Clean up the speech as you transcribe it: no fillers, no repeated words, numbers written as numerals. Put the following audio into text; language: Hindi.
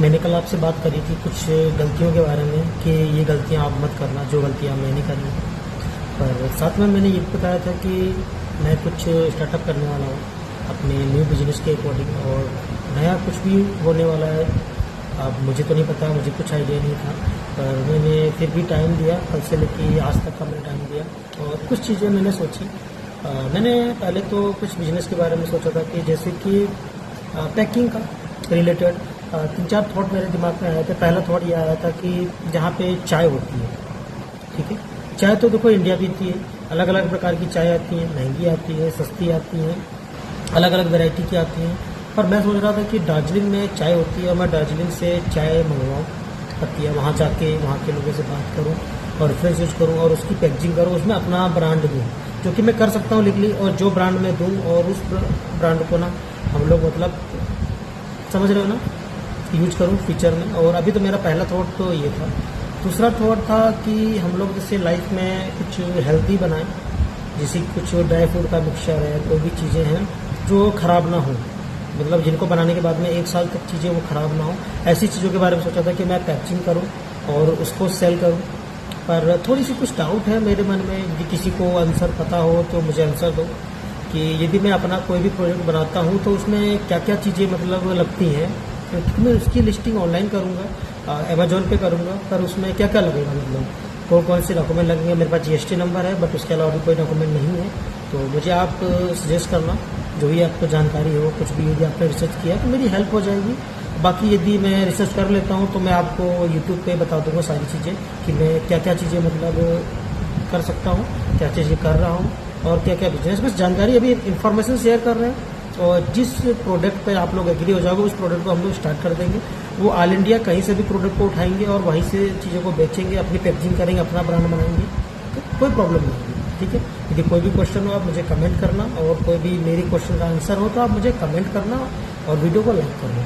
मैंने कल आपसे बात करी थी कुछ गलतियों के बारे में कि ये गलतियाँ आप मत करना जो गलतियाँ मैंने करी। पर साथ में मैंने ये बताया था कि मैं कुछ स्टार्टअप करने वाला हूँ अपने न्यू बिजनेस के अकॉर्डिंग, और नया कुछ भी होने वाला है। अब मुझे तो नहीं पता, मुझे कुछ आइडिया नहीं था, पर मैंने फिर भी टाइम दिया, कल से लेकर आज तक का मैंने टाइम दिया और कुछ चीज़ें मैंने सोची। मैंने पहले तो कुछ बिजनेस के बारे में सोचा था कि जैसे कि पैकिंग का रिलेटेड 3-4 थॉट मेरे दिमाग में आए थे। पहला थॉट ये आया था कि जहाँ पे चाय होती है, ठीक है, चाय तो देखो इंडिया भी होती है, अलग अलग प्रकार की चाय आती है, महंगी आती है, सस्ती आती है, अलग अलग वैरायटी की आती हैं। पर मैं सोच रहा था कि दार्जिलिंग में चाय होती है और मैं दार्जिलिंग से चाय मंगवाऊँ पत्तियाँ, वहाँ जाके वहाँ के लोगों से बात करूँ और रेफरेंस यूज करूँ और उसकी पैकेजिंग करूँ, उसमें अपना ब्रांड दूँ, जो कि मैं कर सकता हूँ लीगली, और जो ब्रांड मैं दूँ और उस ब्रांड को ना हम लोग मतलब समझ रहे हो ना, यूज करूँ फ्यूचर में। और अभी तो मेरा पहला थॉट तो ये था। दूसरा थॉट था कि हम लोग जैसे लाइफ में कुछ हेल्दी बनाएं, जैसे कुछ ड्राई फ्रूट का मिक्सचर है, कोई भी चीज़ें हैं जो ख़राब ना हो, मतलब जिनको बनाने के बाद में 1 साल तक चीज़ें वो ख़राब ना हो, ऐसी चीज़ों के बारे में सोचा था कि मैं पैकेजिंग करूँ और उसको सेल करूँ। पर थोड़ी सी कुछ डाउट है मेरे मन में, यदि किसी को आंसर पता हो तो मुझे आंसर दो कि यदि मैं अपना कोई भी प्रोजेक्ट बनाता हूँ तो उसमें क्या क्या चीज़ें मतलब लगती हैं, क्योंकि मैं उसकी लिस्टिंग ऑनलाइन करूँगा, अमेजोन पे करूँगा, पर उसमें क्या क्या लगेगा, मतलब कौन से डॉक्यूमेंट लगेंगे। मेरे पास जीएसटी नंबर है, बट उसके अलावा भी कोई डॉक्यूमेंट नहीं है। तो मुझे आप सजेस्ट करना, जो भी आपको जानकारी हो, कुछ भी यदि आपने रिसर्च किया तो मेरी हेल्प हो जाएगी। बाकी यदि मैं रिसर्च कर लेता हूँ तो मैं आपको यूट्यूब पे बता दूँगा सारी चीज़ें कि मैं क्या क्या चीज़ें मतलब कर सकता हूँ, क्या चीज़ें कर रहा हूँ और क्या क्या बिजनेस, बस जानकारी अभी इन्फॉर्मेशन शेयर कर रहे हैं। और जिस प्रोडक्ट पे आप लोग एग्री हो जाओगे उस प्रोडक्ट को हम लोग स्टार्ट कर देंगे। वो ऑल इंडिया कहीं से भी प्रोडक्ट को उठाएंगे और वहीं से चीज़ों को बेचेंगे, अपनी पैकेजिंग करेंगे, अपना ब्रांड बनाएंगे, तो कोई प्रॉब्लम नहीं होगी, ठीक है। यदि कोई भी क्वेश्चन हो आप मुझे कमेंट करना, और कोई भी मेरी क्वेश्चन का आंसर हो तो आप मुझे कमेंट करना और वीडियो को लाइक करना।